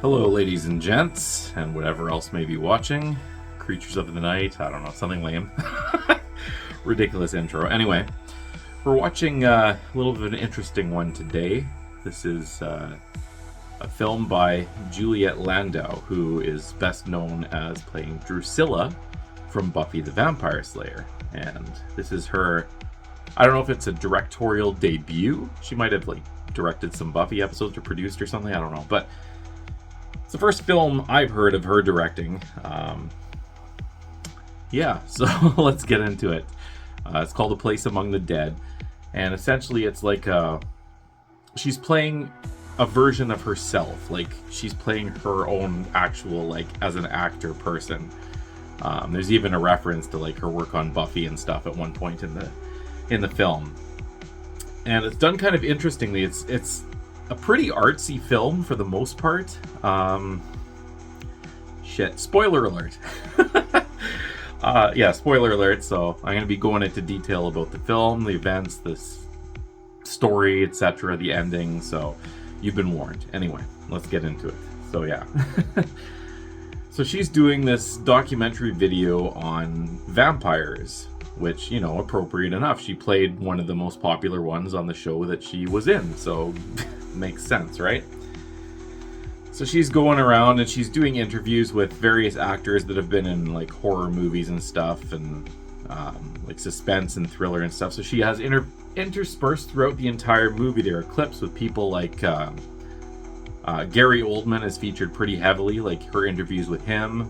Hello, ladies and gents, and whatever else may be watching. Creatures of the night, I don't know, something lame. Ridiculous intro. Anyway, we're watching a little bit of an interesting one today. This is a film by Juliet Landau, who is best known as playing Drusilla from Buffy the Vampire Slayer. And this is her, I don't know if it's a directorial debut. She might have directed some Buffy episodes or produced or something, I don't know. But it's the first film I've heard of her directing. So let's get into it. It's called A Place Among the Dead. And essentially it's like she's playing a version of herself. Like she's playing her own actual, as an actor person. There's even a reference to her work on Buffy and stuff at one point in the film. And it's done kind of interestingly. It's a pretty artsy film for the most part. Spoiler alert. Spoiler alert. So I'm going to be going into detail about the film, the events, the story, etc., the ending. So you've been warned. Anyway, let's get into it. So yeah. So she's doing this documentary video on vampires, which, appropriate enough. She played one of the most popular ones on the show that she was in. So makes sense, right? So she's going around and she's doing interviews with various actors that have been in horror movies and stuff, and suspense and thriller and stuff. So she has interspersed throughout the entire movie, there are clips with people like Gary Oldman is featured pretty heavily, her interviews with him.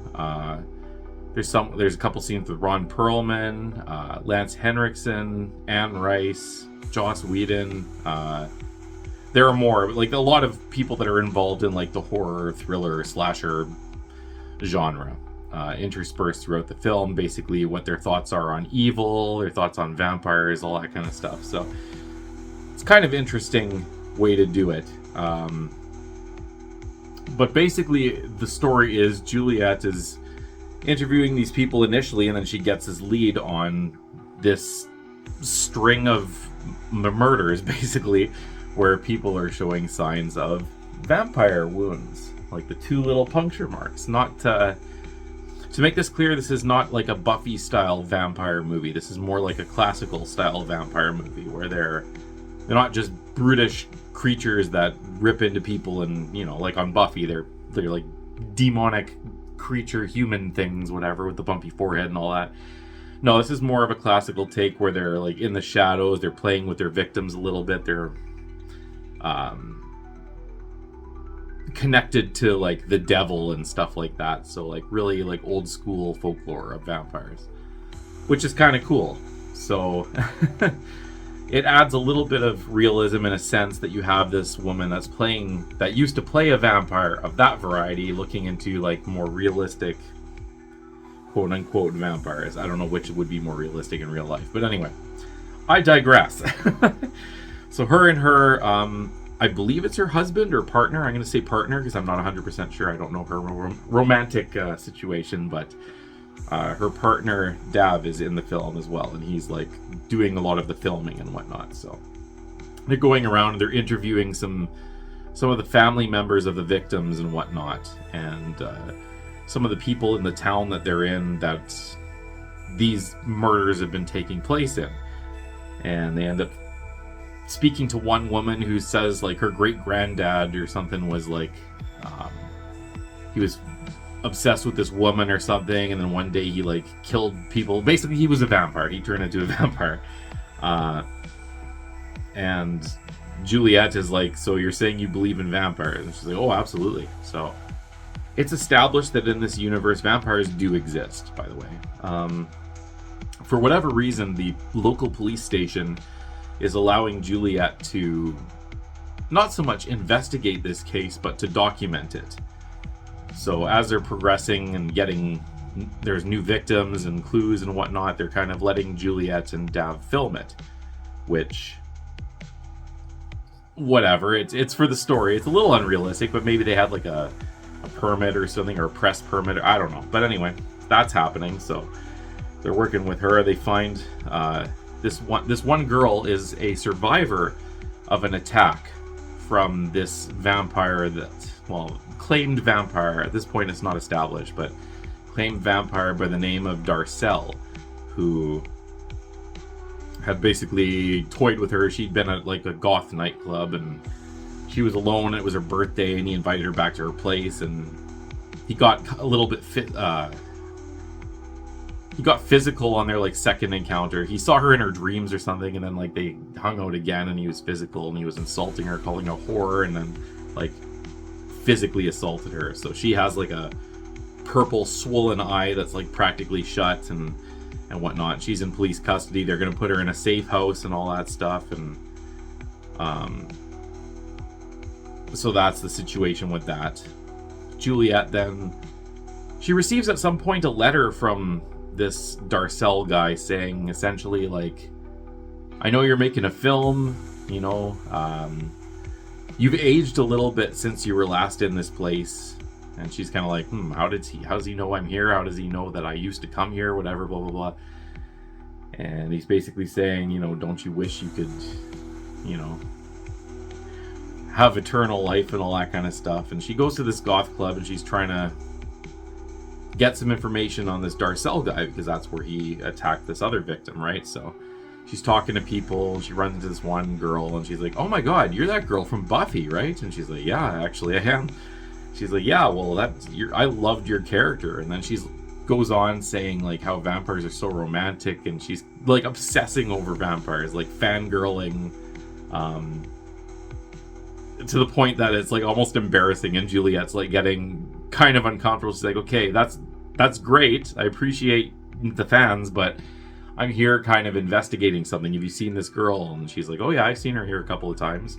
There's a couple scenes with Ron Perlman, Lance Henriksen, Anne Rice, Joss Whedon. There are more, a lot of people that are involved in the horror, thriller, slasher genre, interspersed throughout the film. Basically, what their thoughts are on evil, their thoughts on vampires, all that kind of stuff. So it's kind of interesting way to do it. But basically, the story is Juliet is interviewing these people initially, and then she gets his lead on this string of murders, basically, where people are showing signs of vampire wounds, like the two little puncture marks. Not to make this clear, this is not like a Buffy style vampire movie. This is more like a classical style vampire movie, where they're not just brutish creatures that rip into people and, like on Buffy, they're like demonic creature human things, whatever, with the bumpy forehead and all that. No, this is more of a classical take where they're in the shadows, they're playing with their victims a little bit, they're connected to the devil and stuff like that. So really old school folklore of vampires, which is kind of cool. So it adds a little bit of realism in a sense that you have this woman that used to play a vampire of that variety, looking into more realistic quote unquote vampires. I don't know which would be more realistic in real life, but anyway, I digress. So her and her, I believe it's her husband or partner. I'm going to say partner because I'm not 100% sure. I don't know her romantic situation, but her partner Dav is in the film as well, and he's doing a lot of the filming and whatnot. So they're going around and they're interviewing some of the family members of the victims and whatnot, and some of the people in the town that they're in that these murders have been taking place in. And they end up speaking to one woman who says her great granddad or something was he was obsessed with this woman or something, and then one day he killed people. Basically, he was a vampire. He turned into a vampire. And Juliet is so you're saying you believe in vampires? And she's like, oh, absolutely. So it's established that in this universe, vampires do exist, by the way. For whatever reason, the local police station is allowing Juliet to not so much investigate this case, but to document it. So as they're progressing and there's new victims and clues and whatnot, they're kind of letting Juliet and Dav film it, which, whatever, it's for the story. It's a little unrealistic, but maybe they had a permit or something, or a press permit, I don't know. But anyway, that's happening. So they're working with her. They find this one girl is a survivor of an attack from this vampire that claimed vampire. At this point, it's not established, but claimed vampire by the name of Darcel, who had basically toyed with her. She'd been at like a goth nightclub, and she was alone, and it was her birthday, and he invited her back to her place, and he got a little bit he got physical on their like second encounter. He saw her in her dreams or something, and then like they hung out again, and he was physical, and he was insulting her, calling her a whore, and then like physically assaulted her. So she has like a purple swollen eye that's like practically shut and whatnot. She's in police custody. They're gonna put her in a safe house and all that stuff, and so that's the situation with that. Juliet then, she receives at some point a letter from this Darcel guy saying essentially like, I know you're making a film, you know, you've aged a little bit since you were last in this place. And she's kind of like, how does he know I'm here? How does he know that I used to come here? Whatever, blah, blah, blah. And he's basically saying, you know, don't you wish you could, you know, have eternal life and all that kind of stuff. And she goes to this goth club, and she's trying to get some information on this Darcel guy, because that's where he attacked this other victim, right? So she's talking to people, and she runs into this one girl, and she's like, oh my god, you're that girl from Buffy, right? And she's like, yeah, actually I am. She's like, yeah, well, I loved your character. And then she goes on saying like how vampires are so romantic, and she's like obsessing over vampires, like fangirling, to the point that it's like almost embarrassing, and Juliet's like getting kind of uncomfortable. She's like, okay, that's great, I appreciate the fans, but I'm here kind of investigating something. Have you seen this girl? And she's like, oh yeah, I've seen her here a couple of times.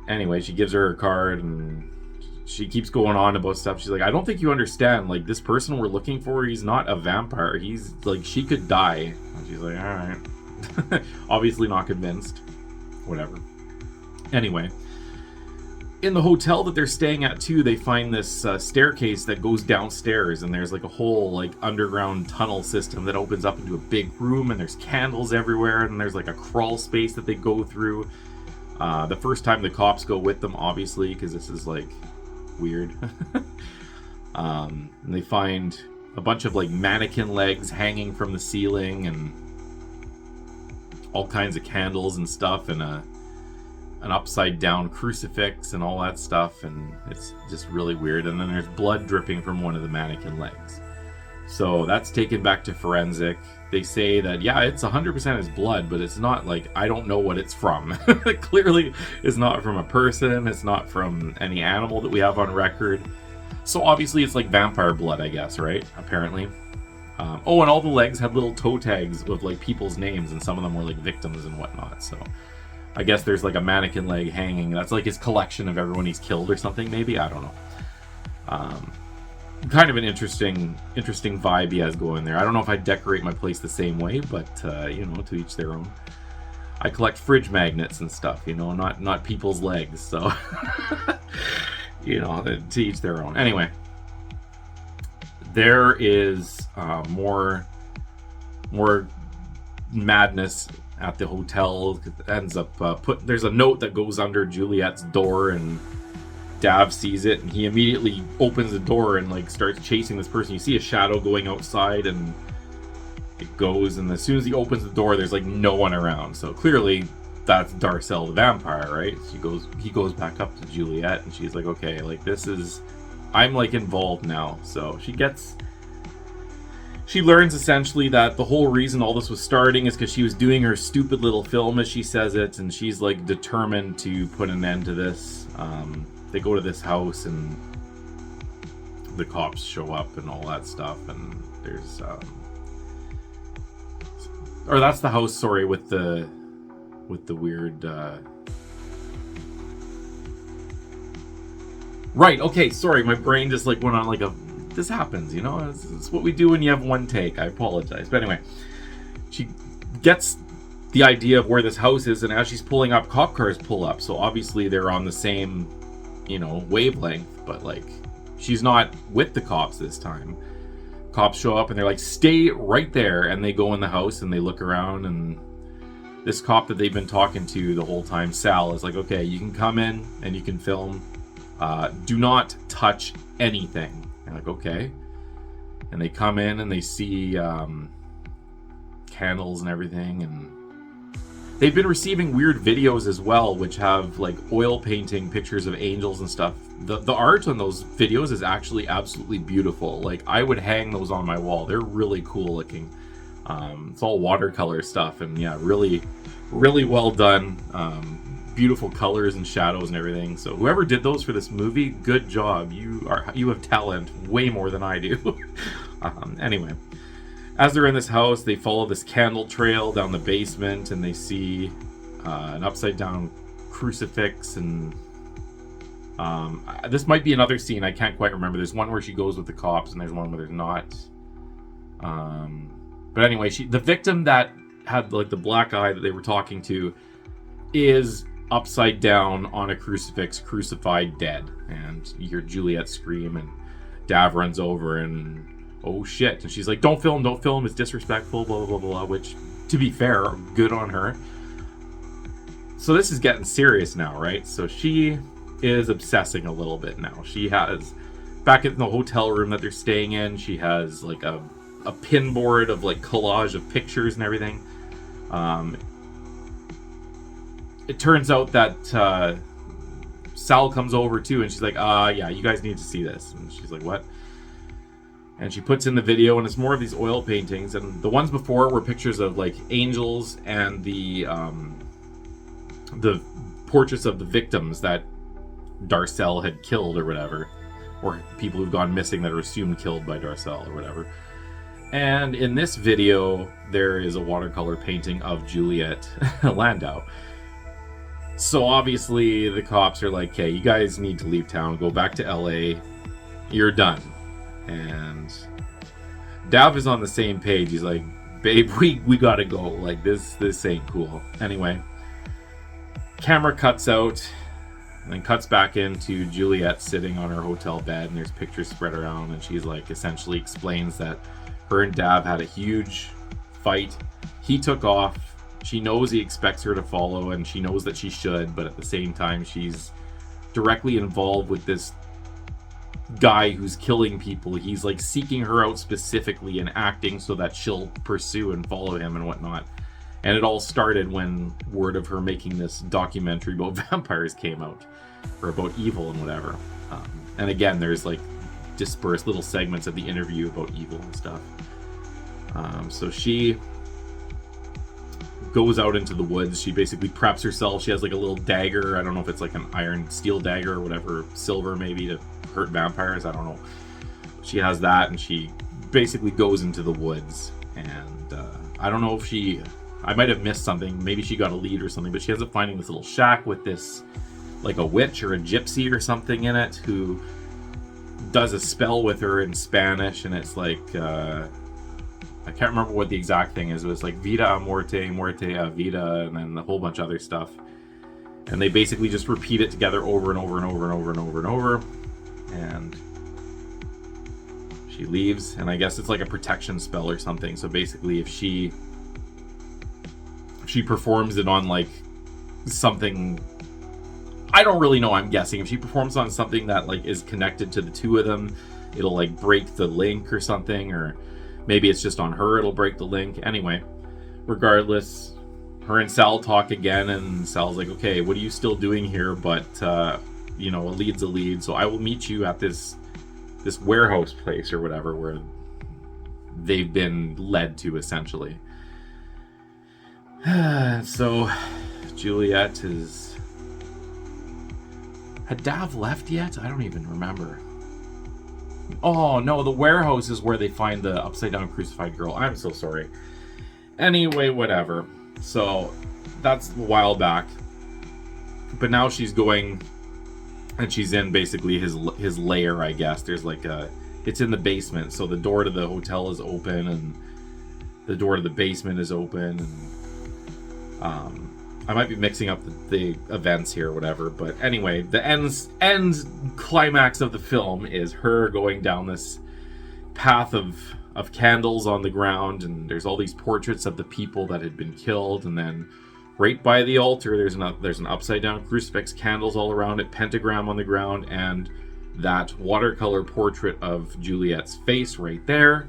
Anyway, she gives her card, and she keeps going on about stuff. She's like, I don't think you understand, like, this person we're looking for, he's not a vampire, he's like, she could die. And she's like, alright. Obviously not convinced. Whatever. Anyway, in the hotel that they're staying at too, they find this staircase that goes downstairs, and there's like a whole like underground tunnel system that opens up into a big room, and there's candles everywhere, and there's like a crawl space that they go through. The first time the cops go with them, obviously, because this is like weird. And they find a bunch of like mannequin legs hanging from the ceiling, and all kinds of candles and stuff, and an upside down crucifix and all that stuff, and it's just really weird. And then there's blood dripping from one of the mannequin legs. So that's taken back to forensic. They say that, yeah, it's 100% his blood, but it's not like, I don't know what it's from. Clearly, it's not from a person. It's not from any animal that we have on record. So obviously, it's like vampire blood, I guess, right? Apparently. Oh, and all the legs had little toe tags with like people's names, and some of them were like victims and whatnot. So I guess there's like a mannequin leg hanging. That's like his collection of everyone he's killed or something, maybe? I don't know. Kind of an interesting vibe he has going there. I don't know if I'd decorate my place the same way, but you know, to each their own. I collect fridge magnets and stuff, you know, not people's legs, so you know, to each their own. Anyway, there is more madness at the hotel. It ends up there's a note that goes under Juliet's door, and Dav sees it, and he immediately opens the door and like starts chasing this person. You see a shadow going outside, and it goes, and as soon as he opens the door, there's like no one around. So clearly that's Darcel the vampire, right? He goes back up to Juliet, and she's like, okay, like I'm like involved now. So she learns essentially that the whole reason all this was starting is because she was doing her stupid little film, as she says it, and she's like determined to put an end to this. They go to this house, and the cops show up and all that stuff, and there's or that's the house, sorry, with the weird right, okay, sorry, my brain just like went on like this happens, you know, it's what we do when you have one take. I apologize. But anyway, she gets the idea of where this house is, and as she's pulling up, cop cars pull up, so obviously they're on the same, you know, wavelength, but like she's not with the cops this time. Cops show up, and they're like, stay right there, and they go in the house, and they look around, and this cop that they've been talking to the whole time, Sal, is like, okay, you can come in and you can film. Do not touch anything. I'm like, okay. And they come in and they see candles and everything, and they've been receiving weird videos as well, which have like oil painting pictures of angels and stuff. The art on those videos is actually absolutely beautiful. Like, I would hang those on my wall. They're really cool looking. It's all watercolor stuff, and yeah, really, really well done. Beautiful colors and shadows and everything. So whoever did those for this movie, good job. You have talent, way more than I do. Anyway, as they're in this house, they follow this candle trail down the basement, and they see an upside down crucifix. And this might be another scene, I can't quite remember. There's one where she goes with the cops, and there's one where there's not. But anyway, the victim that had like the black eye that they were talking to is upside down on a crucifix, crucified, dead. And you hear Juliet scream, and Dav runs over and, oh shit. And she's like, don't film, it's disrespectful, blah, blah, blah, blah. Which, to be fair, good on her. So this is getting serious now, right? So she is obsessing a little bit now. She has, back in the hotel room that they're staying in, she has like a pin board of like collage of pictures and everything. It turns out that Sal comes over too, and she's like, yeah, you guys need to see this. And she's like, what? And she puts in the video, and it's more of these oil paintings. And the ones before were pictures of like angels and the portraits of the victims that Darcel had killed or whatever, or people who've gone missing that are assumed killed by Darcel or whatever. And in this video, there is a watercolor painting of Juliet Landau. So obviously the cops are like, okay, you guys need to leave town, go back to LA, you're done. And Dav is on the same page. He's like, babe, we gotta go. Like, this ain't cool. Anyway, camera cuts out and then cuts back into Juliet sitting on her hotel bed, and there's pictures spread around, and she's like, essentially explains that her and Dav had a huge fight. He took off. She knows he expects her to follow, and she knows that she should, but at the same time, she's directly involved with this guy who's killing people. He's like seeking her out specifically and acting so that she'll pursue and follow him and whatnot. And it all started when word of her making this documentary about vampires came out, or about evil and whatever. And again, there's like dispersed little segments of the interview about evil and stuff. So she goes out into the woods. She basically preps herself. She has like a little dagger. I don't know if it's like an iron steel dagger or whatever, silver maybe, to hurt vampires. I don't know. She has that, and she basically goes into the woods. And I don't know if I might have missed something. Maybe she got a lead or something, but she ends up finding this little shack with this, like a witch or a gypsy or something in it, who does a spell with her in Spanish, and it's like, I can't remember what the exact thing is. It was like vida a muerte, muerte a vida, and then a whole bunch of other stuff. And they basically just repeat it together over and over and over and over and over and over. And she leaves, and I guess it's like a protection spell or something. So basically, if she performs it on like something, I don't really know, I'm guessing. If she performs on something that like is connected to the two of them, it'll like break the link or something, or maybe it's just on her, it'll break the link. Anyway, regardless, her and Sal talk again, and Sal's like, okay, what are you still doing here? But, a lead's a lead, so I will meet you at this warehouse place or whatever, where they've been led to, essentially. So, Juliet is... Had Dav left yet? I don't even remember. Oh, no, the warehouse is where they find the upside-down crucified girl. I'm so sorry. Anyway, whatever. So, that's a while back. But now she's going, and she's in basically his lair, I guess. There's like it's in the basement, so the door to the hotel is open, and the door to the basement is open, and I might be mixing up the events here or whatever, but anyway, the end climax of the film is her going down this path of candles on the ground, and there's all these portraits of the people that had been killed, and then Right by the altar, there's an upside down crucifix, candles all around it, pentagram on the ground, and that watercolor portrait of Juliet's face right there.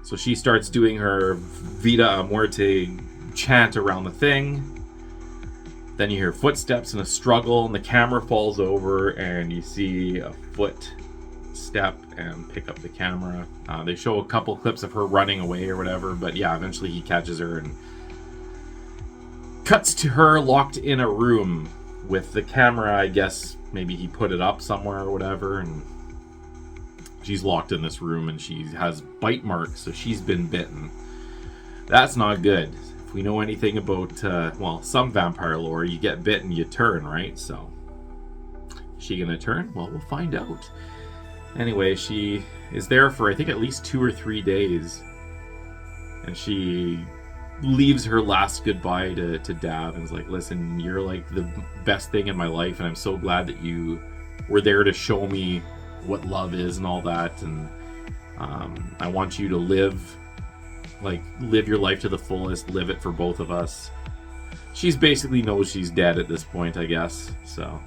So she starts doing her Vita a Muerte chant around the thing. Then you hear footsteps and a struggle, and the camera falls over, and you see a foot step and pick up the camera. They show a couple clips of her running away or whatever, but yeah, eventually he catches her and cuts to her locked in a room with the camera. I guess maybe he put it up somewhere or whatever, and she's locked in this room, and she has bite marks, so she's been bitten. That's not good. If we know anything about, some vampire lore, you get bitten, you turn, right? So, is she gonna turn? Well, we'll find out. Anyway, she is there for, I think, at least 2 or 3 days, and she leaves her last goodbye to Dav and is like, listen, you're like the best thing in my life, and I'm so glad that you were there to show me what love is and all that, and I want you to live your life to the fullest, live it for both of us. She's basically knows she's dead at this point, I guess. So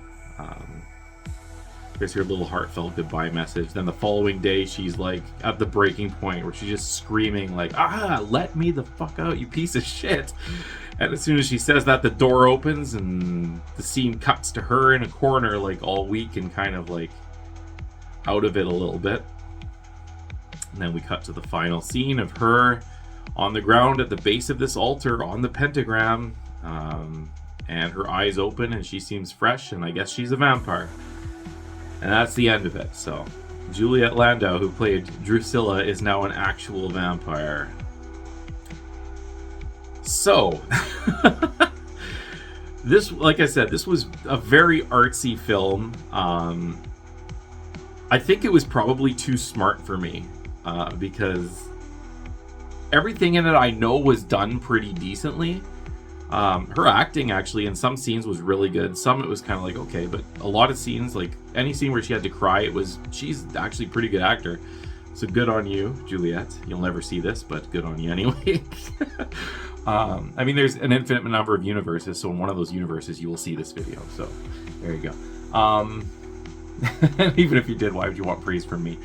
here's her little heartfelt goodbye message. Then the following day, she's like at the breaking point where she's just screaming like, let me the fuck out, you piece of shit. And as soon as she says that, the door opens and the scene cuts to her in a corner, like all weak and kind of like out of it a little bit. And then we cut to the final scene of her on the ground at the base of this altar on the pentagram, and her eyes open and she seems fresh, and I guess she's a vampire. And that's the end of it. So Juliet Landau, who played Drusilla, is now an actual vampire. So this, like I said, this was a very artsy film. I think it was probably too smart for me, because everything in it I know was done pretty decently. Her acting actually in some scenes was really good. Some it was kind of like okay, but a lot of scenes, like any scene where she had to cry, she's actually a pretty good actor. So good on you, Juliet. You'll never see this, but good on you anyway. I mean, there's an infinite number of universes, so in one of those universes you will see this video. So there you go. Even if you did, why would you want praise from me?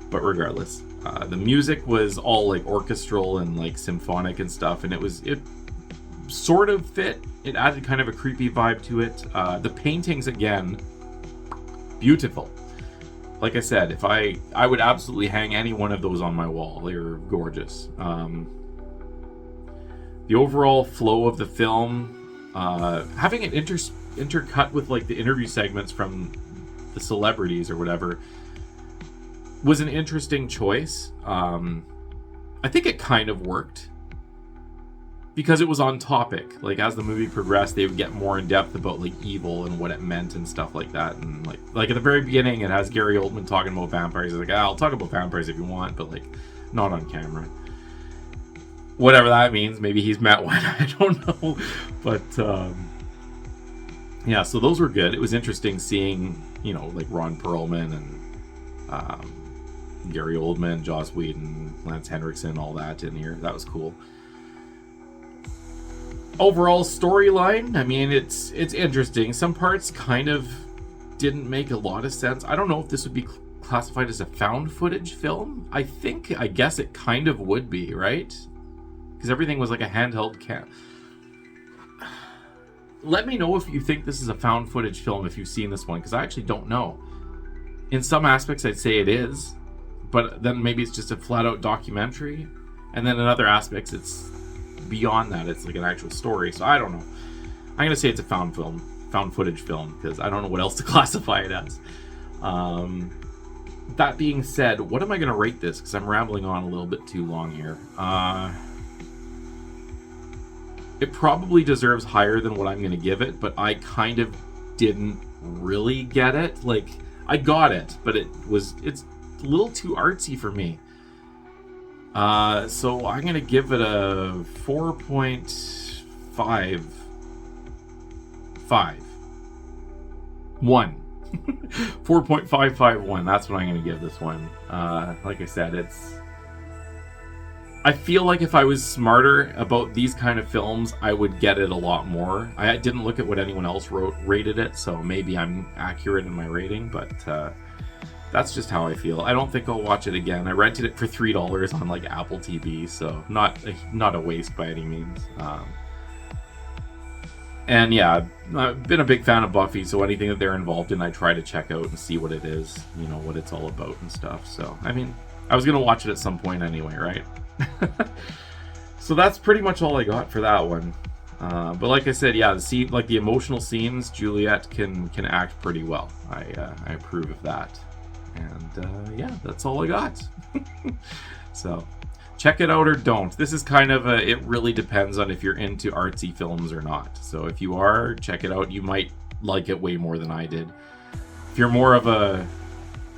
But regardless, the music was all like orchestral and like symphonic and stuff, and it sort of fit. It added kind of a creepy vibe to it. The paintings, again, beautiful. Like I said, if I would absolutely hang any one of those on my wall. They're gorgeous. The overall flow of the film, having it intercut with like the interview segments from the celebrities or whatever, was an interesting choice. I think it kind of worked because it was on topic. Like as the movie progressed, they would get more in depth about like evil and what it meant and stuff like that. And like at the very beginning, it has Gary Oldman talking about vampires. He's like, I'll talk about vampires if you want, but like not on camera. Whatever that means. Maybe he's Matt White. I don't know. But yeah, so those were good. It was interesting seeing, like Ron Perlman and Gary Oldman, Joss Whedon, Lance Henriksen, all that in here. That was cool. Overall storyline, I mean, it's interesting. Some parts kind of didn't make a lot of sense. I don't know if this would be classified as a found footage film. I guess it kind of would be, right? Because everything was like a handheld cam. Let me know if you think this is a found footage film, if you've seen this one, because I actually don't know. In some aspects, I'd say it is, but then maybe it's just a flat-out documentary, and then in other aspects, it's beyond that. It's like an actual story, so I don't know. I'm going to say it's a found footage film, because I don't know what else to classify it as. That being said, what am I going to rate this? Because I'm rambling on a little bit too long here. It probably deserves higher than what I'm going to give it, but I kind of didn't really get it. Like, I got it, but it's a little too artsy for me. So I'm going to give it a 4.5. 1. 4.551. That's what I'm going to give this one. Like I said, I feel like if I was smarter about these kind of films, I would get it a lot more. I didn't look at what anyone else rated it, so maybe I'm accurate in my rating, but that's just how I feel. I don't think I'll watch it again. I rented it for $3 on like Apple TV, so not a waste by any means. And yeah, I've been a big fan of Buffy, so anything that they're involved in, I try to check out and see what it is, you know, what it's all about and stuff. So, I mean, I was going to watch it at some point anyway, right? So that's pretty much all I got for that one. But like I said, yeah, the emotional scenes, Juliet can act pretty well. I approve of that. And yeah, that's all I got. So check it out or don't. This is kind of it really depends on if you're into artsy films or not. So if you are, check it out. You might like it way more than I did. If you're more of a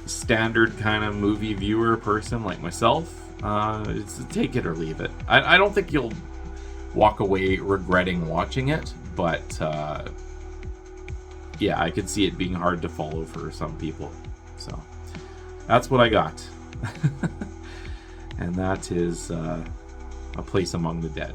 standard kind of movie viewer person like myself, it's take it or leave it. I don't think you'll walk away regretting watching it, but yeah, I could see it being hard to follow for some people. So that's what I got. And that is A Place Among the Dead.